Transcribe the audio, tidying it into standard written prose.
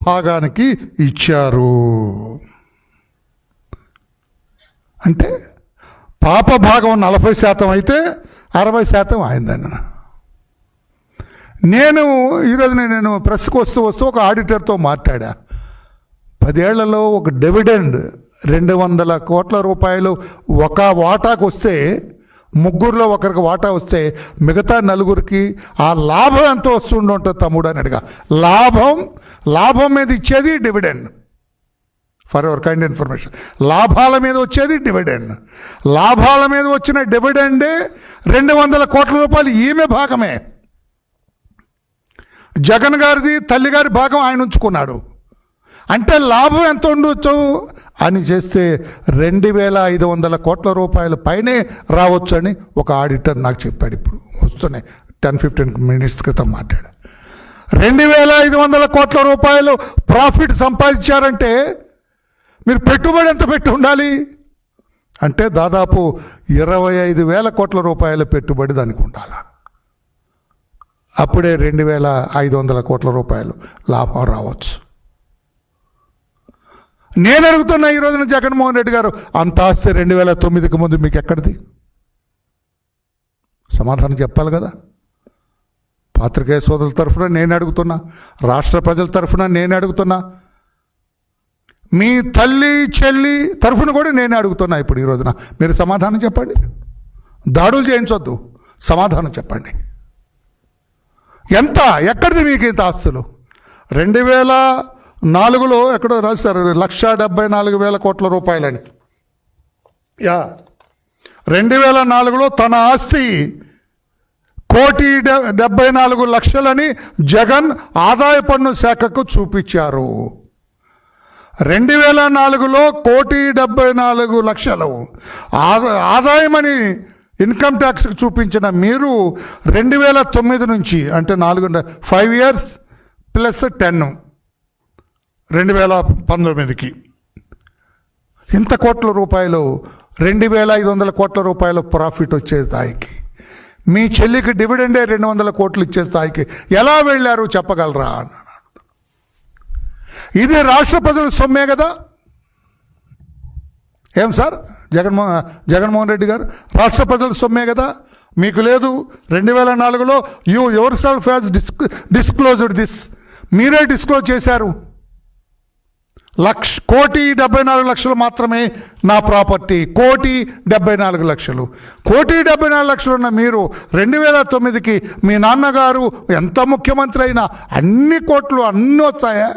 భాగానికి ఇచ్చారు. అంటే పాప భాగం 40% అయితే 60% అయిందన్న. ఈరోజు నేను ప్రెస్కి వస్తూ ఒక ఆడిటర్తో మాట్లాడా. 10 ఏళ్లలో ఒక డివిడెండ్ 200 కోట్ల రూపాయలు ఒక వాటాకు వస్తే, ముగ్గురులో ఒకరికి వాటా వస్తే మిగతా నలుగురికి ఆ లాభం ఎంత వస్తుంటుంది తమ్ముడు అని అడిగా. లాభం మీద ఇచ్చేది dividend. For your kind information, లాభాల మీద వచ్చేది డివిడెండ్. లాభాల మీద వచ్చిన డివిడెండే 200 కోట్ల రూపాయలు ఈమె భాగమే. జగన్ గారిది తల్లిగారి భాగం ఆయన ఉంచుకున్నాడు. అంటే లాభం ఎంత ఉండొచ్చు అని చేస్తే 2500 కోట్ల రూపాయల పైనే రావచ్చు అని ఒక ఆడిటర్ నాకు చెప్పాడు. ఇప్పుడు వస్తున్నాయి 10-15 మినిట్స్ క్రితం మాట్లాడా. 2500 కోట్ల రూపాయలు ప్రాఫిట్ సంపాదించారంటే మీరు పెట్టుబడి ఎంత పెట్టి ఉండాలి అంటే దాదాపు 25,000 కోట్ల రూపాయల పెట్టుబడి దానికి ఉండాలి. అప్పుడే 2500 కోట్ల రూపాయలు లాభం రావచ్చు. నేను అడుగుతున్నా ఈ రోజున జగన్మోహన్ రెడ్డి గారు, అంత ఆస్తి 2009కి ముందు మీకు ఎక్కడిది? సమాధానం చెప్పాలి కదా. పాత్రికేయ సోదరుల తరఫున నేను అడుగుతున్నా, రాష్ట్ర ప్రజల తరఫున నేను అడుగుతున్నా, మీ తల్లి చెల్లి తరఫున కూడా నేను అడుగుతున్నా. ఇప్పుడు ఈ రోజున మీరు సమాధానం చెప్పండి. దాడులు చేయించొద్దు, సమాధానం చెప్పండి. ఎంత, ఎక్కడిది మీకు ఇంత ఆస్తులు? 2004లో ఎక్కడో రాశారు 1,74,000 కోట్ల రూపాయలని. 2004లో తన ఆస్తి 1,74,00,000 జగన్ ఆదాయ పన్ను శాఖకు చూపించారు. 2004లో 1,74,00,000 ఆదాయమని ఇన్కమ్ ట్యాక్స్కి చూపించిన మీరు 2009 నుంచి అంటే 5 years ప్లస్ 10 2019కి ఇంత కోట్ల రూపాయలు, 2,500 కోట్ల రూపాయల ప్రాఫిట్ వచ్చే స్థాయికి, మీ చెల్లికి డివిడెండే 200 కోట్లు ఇచ్చే స్థాయికి ఎలా వెళ్ళారు చెప్పగలరా? ఇది రాష్ట్ర ప్రజల సొమ్మే కదా. ఏం సార్ జగన్మోహన్ రెడ్డి గారు, రాష్ట్ర ప్రజల సొమ్మే కదా. మీకు లేదు. 2004లో you yourself has disclosed this, మీరే డిస్క్లోజ్ చేశారు. 1,74,00,000 మాత్రమే నా ప్రాపర్టీ. 1,74,00,000. 1,74,00,000 ఉన్న మీరు 2009కి మీ నాన్నగారు ఎంత ముఖ్యమంత్రి అయినా అన్ని కోట్లు అన్నీ వచ్చాయా?